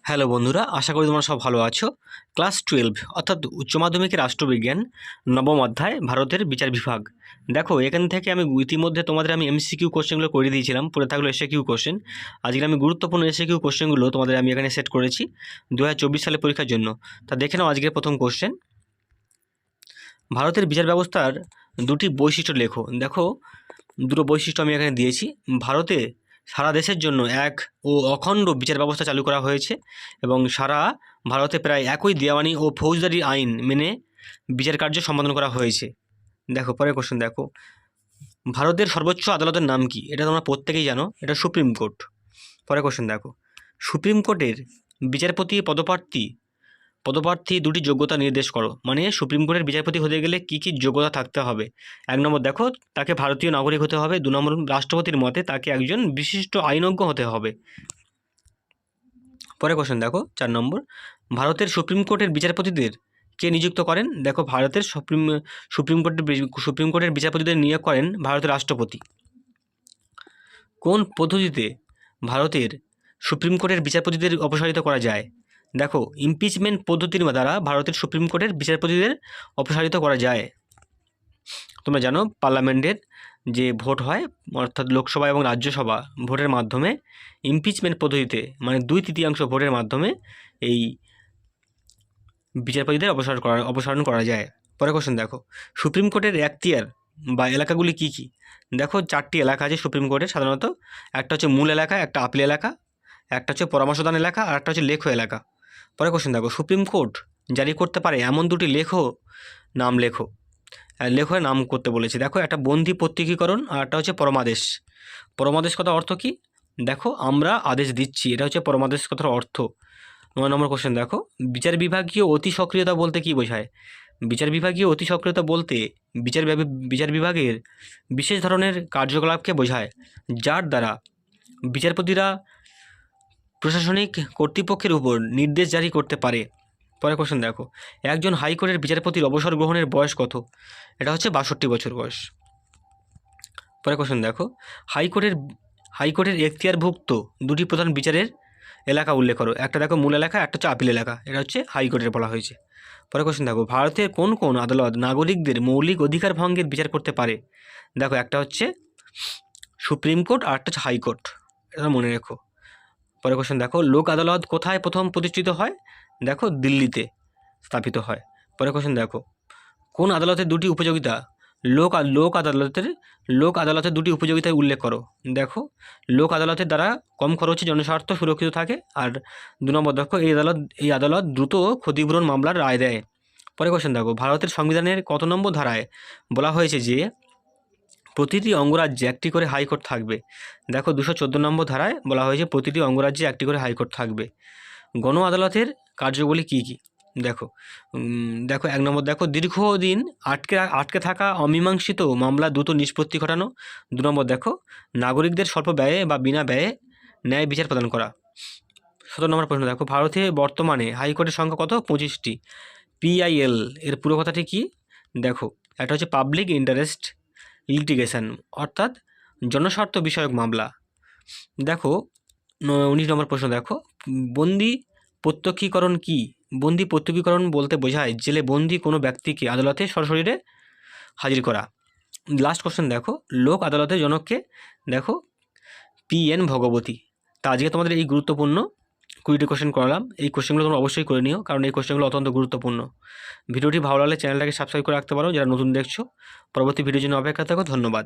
Hello বন্ধুরা, আশা করি তোমরা সব ভালো আছো। ক্লাস 12 অর্থাৎ উচ্চ মাধ্যমিকের রাষ্ট্রবিজ্ঞান নবম অধ্যায় ভারতের বিচার বিভাগ। দেখো, এখান থেকে আমি ইতিমধ্যে তোমাদের এমসিকিউ কোশ্চেনগুলো করে দিয়েছিলাম, পড়ে থাকলো এসএকিউ কোশ্চেন। আজকে আমি গুরুত্বপূর্ণ এসএকিউ কোশ্চেনগুলো তোমাদের আমি এখানে সেট করেছি 2024 সালের পরীক্ষার জন্য। তা দেখে নাও আজকের প্রথম কোশ্চেন। ভারতের বিচার ব্যবস্থার দুটি বৈশিষ্ট্য লেখো। দেখো, দুটো বৈশিষ্ট্য আমি এখানে দিয়েছি। ভারতে সারা দেশের জন্য এক ও অখণ্ড বিচার ব্যবস্থা চালু করা হয়েছে এবং সারা ভারতে প্রায় একই দেওয়ানি ও ফৌজদারি আইন মেনে বিচার কার্য সম্পাদন করা হয়েছে। দেখো পরের কোশ্চেন দেখো, ভারতের সর্বোচ্চ আদালতের নাম কি? এটা তোমরা প্রত্যেকেই জানো, এটা সুপ্রিম কোর্ট। পরের কোশ্চেন দেখো, সুপ্রিম কোর্টের বিচারপতি পদপ্রার্থী দুটি যোগ্যতা নির্দেশ করো। মানে সুপ্রিম কোর্টের বিচারপতি হতে গেলে কী কী যোগ্যতা থাকতে হবে? 1 নম্বর দেখো, তাকে ভারতীয় নাগরিক হতে হবে। 2 নম্বর, রাষ্ট্রপতির মতে তাকে একজন বিশিষ্ট আইনজ্ঞ হতে হবে। পরে কোশ্চেন দেখো 4 নম্বর, ভারতের সুপ্রিম কোর্টের বিচারপতিদের কে নিযুক্ত করেন? দেখো, ভারতের সুপ্রিম কোর্টের বিচারপতিদের নিয়োগ করেন ভারতের রাষ্ট্রপতি। কোন পদ্ধতিতে ভারতের সুপ্রিম কোর্টের বিচারপতিদের অপসারিত করা যায়? দেখো, ইমপিচমেন্ট পদ্ধতির দ্বারা ভারতের সুপ্রিম কোর্টের বিচারপতিদের অপসারিত করা যায়। তোমরা জানো, পার্লামেন্টের যে ভোট হয়, অর্থাৎ লোকসভা এবং রাজ্যসভা ভোটের মাধ্যমে ইমপিচমেন্ট পদ্ধতিতে, মানে 2/3 ভোটের মাধ্যমে এই বিচারপতিদের অপসারণ করা যায়। পরে কোশ্চেন দেখো, সুপ্রিম কোর্টের এখতিয়ার বা এলাকাগুলি কি কি? দেখো, 4টি এলাকা আছে সুপ্রিম কোর্টের সাধারণত। একটা হচ্ছে মূল এলাকা, একটা আপিল এলাকা, একটা হচ্ছে পরামর্শদান এলাকা, আর একটা হচ্ছে লেখ এলাকা। পরে কোশ্চেন দেখো, সুপ্রিম কোর্ট জারি করতে পারে এমন দুটি লেখের নাম করতে বলেছে। দেখো, একটা বন্দি প্রত্যক্ষীকরণ আর একটা হচ্ছে পরমাদেশ। পরমাদেশ কথার অর্থ কি? দেখো, আমরা আদেশ দিচ্ছি, এটা হচ্ছে পরমাদেশ কথার অর্থ। 9 নম্বর কোশ্চেন দেখো, বিচার বিভাগীয় অতি সক্রিয়তা বলতে কী বোঝায়? বিচার বিভাগীয় অতি সক্রিয়তা বলতে বিচার বিভাগের বিশেষ ধরনের কার্যকলাপকে বোঝায়, যার দ্বারা বিচারপতিরা প্রশাসনিক কর্তৃপক্ষের উপর নির্দেশ জারি করতে পারে। পরের কোশ্চেন দেখো, একজন হাইকোর্টের বিচারপতির অবসর গ্রহণের বয়স কত? এটা হচ্ছে 62 বছর বয়স। পরের কোশ্চেন দেখো, হাইকোর্টের এখতিয়ারভুক্ত দুটি প্রধান বিচারের এলাকা উল্লেখ করো। একটা দেখো মূল এলাকা, একটা হচ্ছে আপিল এলাকা। এটা হচ্ছে হাইকোর্টের বলা হয়েছে। পরের কোশ্চেন দেখো, ভারতের কোন কোন আদালত নাগরিকদের মৌলিক অধিকার ভঙ্গের বিচার করতে পারে? দেখো, একটা হচ্ছে সুপ্রিম কোর্ট আর একটা হচ্ছে হাইকোর্ট, এটা মনে রেখো। পরের কোশ্চেন দেখো, লোক আদালত কোথায় প্রথম প্রতিষ্ঠিত হয়? দেখো, দিল্লিতে স্থাপিত হয়। পরের কোশ্চেন দেখো, কোন আদালতের দুটি উপযোগিতা লোক আদালতের দুটি উপযোগিতায় উল্লেখ করো। দেখো, লোক আদালতের দ্বারা কম খরচে জনস্বার্থ সুরক্ষিত থাকে। আর 2 নম্বর দেখো, এই আদালত দ্রুত ক্ষতিপূরণ মামলার রায় দেয়। পরের কোশ্চেন দেখো, ভারতের সংবিধানের কত নম্বর ধারায় বলা হয়েছে যে প্রতিটি অঙ্গরাজ্যে একটি করে হাইকোর্ট থাকবে? দেখো, 214 নম্বর ধারায় বলা হয়েছে প্রতিটি অঙ্গরাজ্যে একটি করে হাইকোর্ট থাকবে। গণ আদালতের কার্যগুলি কী কী? দেখো, 1 নম্বর দেখো, দীর্ঘদিন আটকে থাকা অমীমাংসিত মামলা দ্রুত নিষ্পত্তি ঘটানো। 2 নম্বর দেখো, নাগরিকদের স্বল্প ব্যয়ে বা বিনা ব্যয়ে ন্যায় বিচার প্রদান করা। 17 নম্বর প্রশ্ন দেখো, ভারতে বর্তমানে হাইকোর্টের সংখ্যা কত? 25টি। PIL এর পুরো কথাটি কি? দেখো, একটা হচ্ছে পাবলিক ইন্টারেস্ট লিটিগেশন, অর্থাৎ জনস্বার্থ বিষয়ক মামলা। দেখো, 19 নম্বর প্রশ্ন দেখো, বন্দি প্রত্যক্ষীকরণ কি? বন্দি প্রত্যক্ষীকরণ বলতে বোঝায় জেলে বন্দি কোনো ব্যক্তিকে আদালতে সশরীরে হাজির করা। লাস্ট কোশ্চেন দেখো, লোক আদালতের জনককে? দেখো, PN ভগবতী। তা আজকে তোমাদের এই গুরুত্বপূর্ণ 20টি কোশ্চেন করালাম। এই কোশ্চেনগুলো তোমরা অবশ্যই করে নিও, কারণ এই কোশ্চেনগুলো অত্যন্ত গুরুত্বপূর্ণ। ভিডিওটি ভালো লাগলে চ্যানেলটাকে সাবস্ক্রাইব করে রাখতে পারো যারা নতুন দেখছো। পরবর্তী ভিডিওর জন্য অপেক্ষা থাকো। ধন্যবাদ।